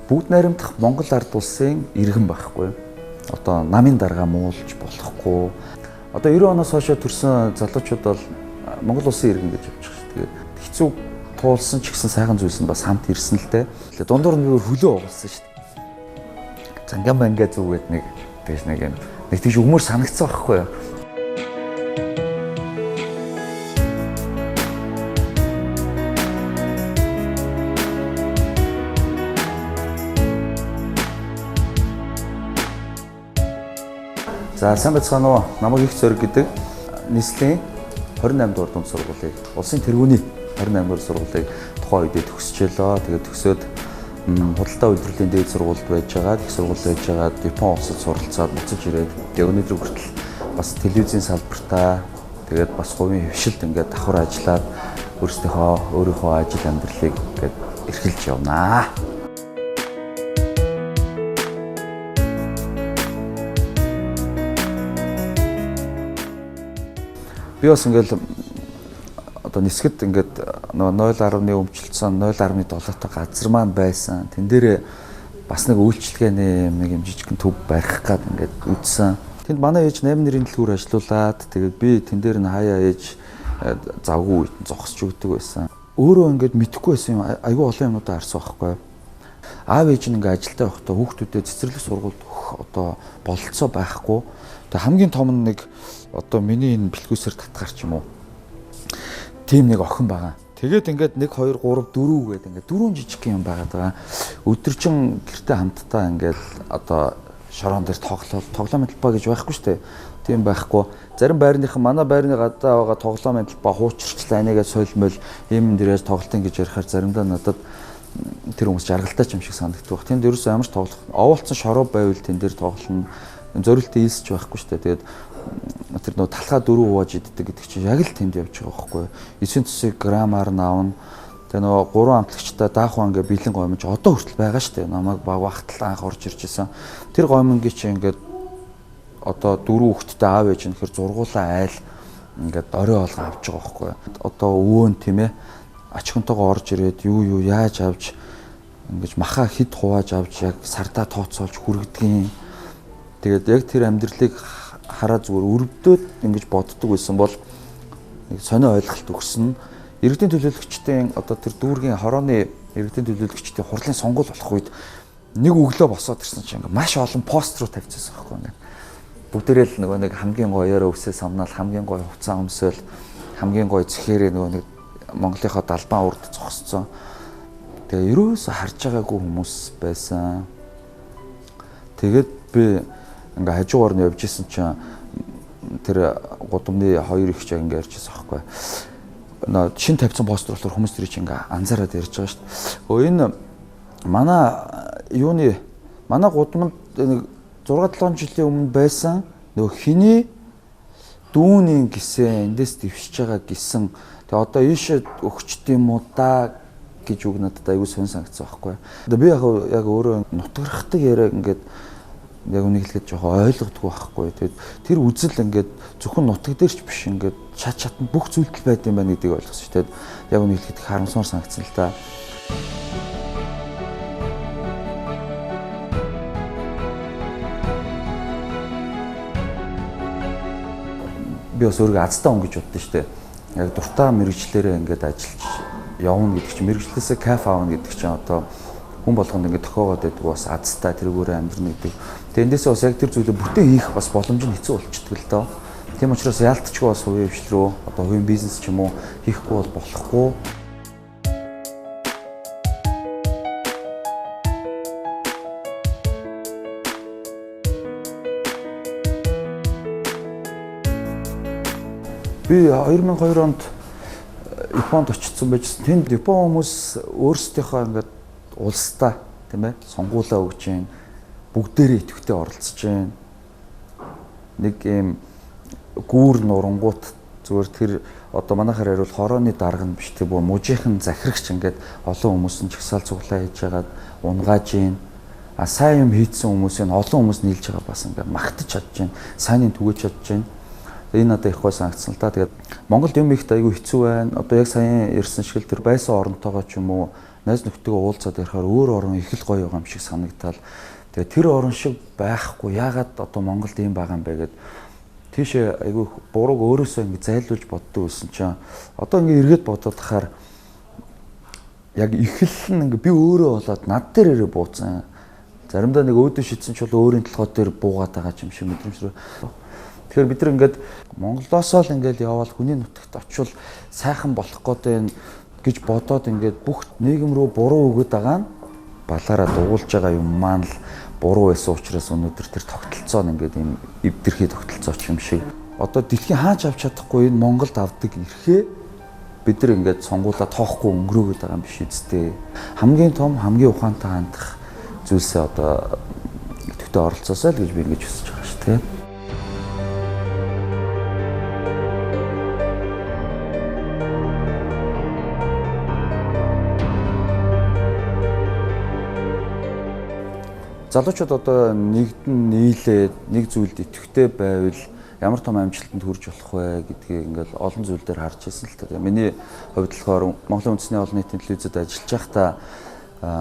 бүгд найрамдах Монгол ард улсын иргэн байхгүй. Одоо намын дарга муулж болохгүй. Одоо 90 оноос хойш төрсэн залуучууд бол Монгол улсын иргэн гэж явж байгаа шүү. Тэгээд хэцүү туулсан ч гэсэн сайхан зүйлс нь бас хамт ирсэн л дээ. Дундуур нь хөлөө угалсан шүү. Занган банга зүгээд нэг тэгж нэг тийш өмөр санагцсан байхгүй юу? За сайн байцгаана уу? Намайг их зориг гэдэг нийслэлийн 28 дугаар дунд сургуулийг улсын тэргүүний 28 дугаар сургуулийг тухайн үедээ төгсчихлөө. Тэгээд төгсөөд худалдаа үйлдвэрлэлийн дээд сургуульд байж байгаа, их сургууль байж байгаа, Япон улсад суралцаад буцаж ирээд тэгээд өнөөдөр хүртэл бас телевизийн салбартаа тэгээд бас хувийн хвшилт ингээд давхар ажиллаад өөрийнхөө ажил амьдралыг ингээд эрхэлж явнаа. Би бас ингээл одоо нисгэд ингээд 0.10-ны өмчлөлтсөн 0.7-тай газар маань байсан. Тэн дээр бас нэг үйлчлэгээний нэг юм жижигхэн төв барих гад ингээд үдсэн. Тэнд манай ээж 8 нэрийн дэлгүүр ажиллаулаад тэгээд би тэн дээр нь хаяа ээж завгүй үед зогсож өгдөг байсан. Өөрөө ингээд мэдэхгүй байсан юм айгүй олон юмудаа харсан байхгүй. Аав ээж нь ингээд ажилдаа явахдаа хүүхдүүдэд цэцэрлэг сургуульд одоо бололцоо байхгүй. Тэгээд хамгийн том нь нэг одоо миний энэ бэлгүүсээр татгаар ч юм уу. Тим нэг охин байгаа. Тэгээд ингээд 1 2 3 4 гээд ингээд 4 жижиг юм байгаа. Өдөржин гэртээ хамтдаа ингээд одоо шороон дээр тоглоом талбай гэж байхгүй шүү дээ. Тийм байхгүй. Зарим байрныхан манай байрны гадаа байгаа тоглоом талбай хуучирчлаа анийгээ солимол юм дээрээс тоглолтын гэж ярихаар заримдаа надад тэр хүмүүс жаргалтай ч юм шиг санагддаг. Тэнд ерөөсөө ямар ч тоглох овоолцсон шороо байвал тэн дээр тоглоно. Зориултын ийсч байхгүй шүү дээ. Тэгээд тэр нөө талхаа 4 хувааж иддэг гэдэг чинь яг л тэнд явж байгаа байхгүй. 9 төсөв грамаар наавна. Тэгээ нөө 3 амтлагчтай даахуу ингээ бэлэн гомж одоо хүртэл байгаа шүү дээ. Намайг баг багтал анх орж ирж исэн. Тэр гомонгийн чинь ингээд одоо 4 хүүхэдтэй аав ээж нөхөр зургуулаа айл ингээд орой олгоо авч байгаа байхгүй. Одоо өвөн тийм ээ ачхантайгаа орж ирээд юу яаж авч ингэж маха хид хувааж авч яг сардаа тооцоолж хүргэдгийн. Тэгээд яг тэр амьдралыг хараа зүгээр өрөвдөөд ингэж боддог байсан бол нэг сонио ойлголт өгсөн. Иргэдийн төлөөлөгчдийн одоо тэр дүүргийн хорооны иргэдийн төлөөлөгчдийн хурлын сонгуул болох үед нэг өглөө босоод ирсэн чинь ингээ маш олон пост руу тавьчихсан байхгүй ингээ. Бүгдээрээ л нөгөө нэг хамгийн гоёороо үсээ самнаал, хамгийн гоё хувцас өмсөөл, хамгийн гоё цэхээрээ нөгөө нэг Монголынхоо далбаан урд зогсцсон. Тэгээ ерөөсө харж байгаагүй хүмүүс байсан. Тэгээд би ингээ хажуугаар нь явж исэн чинь тэр гудамны хоёр их чаг ингээ ярьжсэн аахгүй. Шин тавьсан постэр болохоор хүмүүс тэрийг ингээ анзаараад ярьж байгаа шүү дээ. Энэ манай гудамд нэг 6-7 жилийн өмнө байсан нөгөө хиний дүүний гисэн эндээс дэвшиж байгаа гисэн. Тэгээ одоо ийшээ өгчт юм уу да гэж үг надад аягүй сонь санагдсан аахгүй. Би яг өөрөө нутгархдаг яриаг ингээд яг үнийг хэлэхэд жоохон ойлгодгүй байхгүй. Тэгээд тэр үзэл ингээд зөвхөн нутаг дээр ч биш ингээд чатанд бүх зүйлдэл байд юм байна гэдгийг ойлгосон шүү дээ. Яг үнийг хэлэхэд харамсмаар санагдсан л та. Би бас өөрийгөө азтай хүн гэж боддоо шүү дээ. Яг дуртай мэрэгчлэрээ ингээд ажиллаж явна гэдэг чинь мэрэгчлээсээ кайф аавна гэдэг чинь одоо хүн болгонд ингээд тохиогоод байдаг бас азтай тэргүүрээ амьдрна гэдэг. Тэгээ эндээсээ бас яг тэр зүйлээ бүтэн хийх бас боломж нь хэцүү болчихдог л доо. Тийм учраас яалтчгүй бас хувийн хвшил рүү одоо хувийн бизнес ч юм уу хийхгүй бол болохгүй. Би 2002 онд Японд очсон байжсэн. Тэнд Япон хүмүүс өөрсдийнхөө ингээд улстай тийм ээ сонгуулаа өгч जैन бүгдээрээ идэвхтэй оролцож जैन нэг юм гүүр нурангууд зүгээр тэр одоо манайхаар хариул хорооны дарга нь биш тийм мужийнхан захирагч ингээд олон хүмүүс нь чагсаал цуглаа хийж хагаад унгааж जैन сайн юм хийцэн хүмүүсийн олон хүмүүс нийлж байгаа бас ингээд магтаж чадж जैन сайныг түгэж чадж जैन. Энэ надад их гой санагдсан л та. Тэгээд Монголд юм ихт айгүй хэцүү байна. Одоо яг саяхан ирсэн шиг тэр байсан оронтойгоо ч юм уу найз нөхдөдөө уулзаад ярихаар өөр орн их л гоё юм шиг санагдтал. Тэгээ тэр орн шиг байхгүй. Яагаад одоо Монголд ийм байгаа юм бэ гэд тийшээ айгүй бурууг өөрөөсөө ингэ зайлуулж боддог байсан чинь одоо ингэ эргээд бодоод тахаар яг ихэл нь ингээ би өөрөө болоод над дээр ирээ бууцсан. Заримдаа нэг өөдөө шидсэн ч бол өөрийн толгой дээр буугаад байгаа юм шиг мэдрэмж. Тэгэхээр бид нар ингээд Монголоос л ингээд явбал хүний нутагт очивол сайхан болох гэдэг гэж бодоод ингээд бүх нийгэм рүү буруу өгöd байгаа нь балаараа дугуулж байгаа юм маань л буруу байсан учраас өнөөдөр тэр тогтолцоо нь ингээд ийм эвдэрхий тогтолцоо юм шиг. Одоо дэлхийн хаач авч чадахгүй энэ Монголд авдаг эрхээ бид нар ингээд сонгуулаа тоохгүй өнгөрөөгд байгаа юм биш үсттэй. Хамгийн том, хамгийн ухаантай хандах зүйлсээ одоо идэвхтэй оролцоосоо л гэж би ингэж хүсэж байгаа шүү дээ. Залуучууд одоо нэгдэн нийлээд нэг зүйлд идэвхтэй байвал ямар том амжилтанд хүрч болох вэ гэдгийг ингээл олон зүйл дээр харж ирсэн л та. Миний хувьд болохоор Монголын үндэсний олон нийтийн телевизэд ажиллаж байхдаа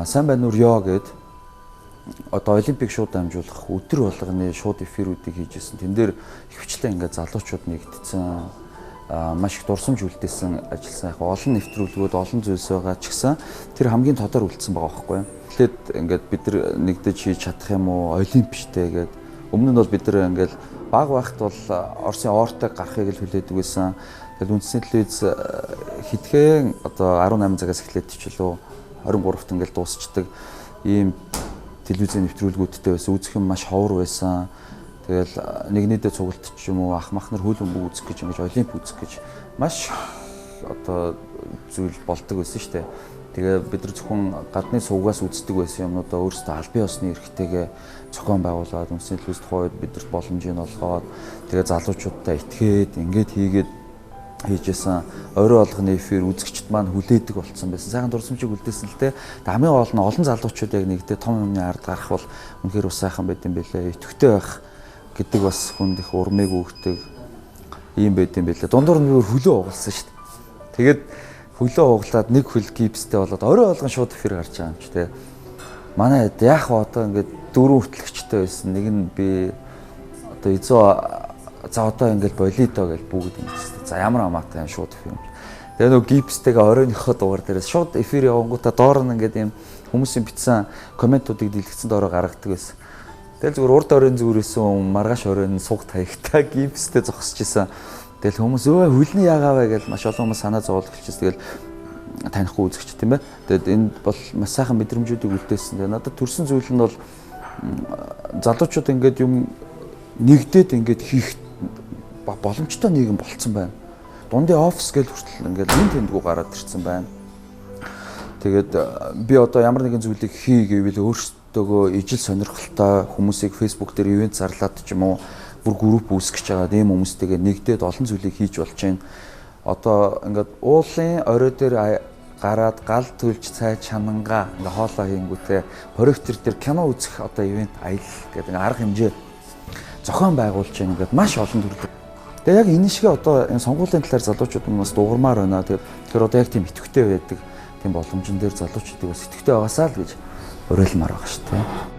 сайн байна уу ёо гэд одоо олимпик шууд дамжуулах өдөр болгоны шууд эфирүүдийг хийжсэн. Тэн дээр ихвчлэн ингээд залуучууд нэгдсэн маш их дурсамж үлдээсэн ажилласан яг олон нэвтрүүлгүүд олон зүйлс байгаа ч гэсэн тэр хамгийн тодор үлдсэн байгаа байхгүй юу. Тэгэхэд ингээд бид нар нэгдэж хийж чадах юм уу олимпичтэй гээд өмнө нь бол бид нар ингээд баг байхад бол Оросын оортыг гарахыг л хүлээдэг байсан. Тэгэл үндэсний телевиз хэдхэн одоо 18 цагаас эхлээд чилөө 23-т ингээд дуусчдаг ийм телевизийн нэвтрүүлгүүдтэй байсан. Үзэх юм маш ховор байсан. Тэгэл нэгнийдээ цугулт ч юм уу ах мах нар хөл бөмбөг үзэх гэж ингэж олимп үзэх гэж маш одоо зүйл болдог байсан шүү дээ. Тэгээ бид нар зөвхөн гадны сувгаас үздэг байсан юмнуудаа өөрсдөө албан ёсны эрхтэйгээ зохион байгуулад үндэсний телевиз тухайд бидэрт боломжийг олгоод тэгээ залуучуудтай итгээд ингээд хийгээд хийжсэн орой болгоны эфир үзэгчд маань хүлээдэг болсон байсан. Сайхан дурсамжийг үлдээсэн л те. Хамгийн гол нь олон залуучууд яг нэгдээ том юмны ард гарах бол үнэхээр бас сайхан байт юм байлээ. Идэвхтэй байх гэдэг бас хүнд их урмыг өгдөг юм байт юм байлээ. Дундуур нь хөлөө угалсан шүү дээ. Тэгээд хөлөө углаад нэг хөл гипстэй болоод орой болгон шууд эфир гарч байгаа юм чи те. Манай яг одоо ингээд дөрөв хөтлөгчтэй байсан. Нэг нь би одоо эзөө за одоо ингээд болидо гэж бүгд юм чи. За ямар амаатай юм шууд эфир юм. Тэгээ нөгөө гипстэйгээ оройнхоо дугаар дээрээс шууд эфир явангуудаа доор нь ингээд юм хүмүүсийн бичсэн комментуудыг дэлгэцэн доороо гаргадаг байсан. Тэгэл зүгээр урд оройн зүгээрсэн маргааш оройн суг таягтаа гипстэй зогсож исэн. Тэгэл хүмүүс өө хөлний ягаавэ гэж маш олон хүмүүс санаа зовоолж хэлчихсэн. Тэгэл танихгүй үзэгч тийм ээ. Тэгэд энд бол маш сайхан мэдрэмжүүдийг үлдээсэн. Тэгээ надад төрсэн зүйл нь бол залуучууд ингээд юм нэгдээд ингээд хийх боломжтой нийгэм болцсон байна. Дундын офис гэж хүртэл ингээд энэ тэндгүү гараад ирсэн байна. Тэгээд би одоо ямар нэгэн зүйлийг хий гэвэл өөрсдөө ижил сонирхолтой хүмүүсийг Facebook дээр ивент зарлаад ч юм уу бүр групп үүсгэж байгаа ийм хүмүүстэйгээ нэгдээд олон зүйлийг хийж болж байна. Одоо ингээд уулын орой дээр гараад гал төлж цай чананга ингээ хоолоо хийнгүүтээ проектор дээр кино үзэх одоо ивент аялал гэдэг арга хэмжээ зохион байгуулж байна ингээд маш олон төрлөөр. Тэгээ яг энэ шиг одоо энэ сонгуулийн талаар залуучууд нь бас дуурмаар байна. Тэгэхээр одоо яг тийм идэвхтэй байдаг тийм боломжн дээр залуучуудыг бас идэвхтэй байгаасаа л гэж уриалмаар байгаа шүү дээ.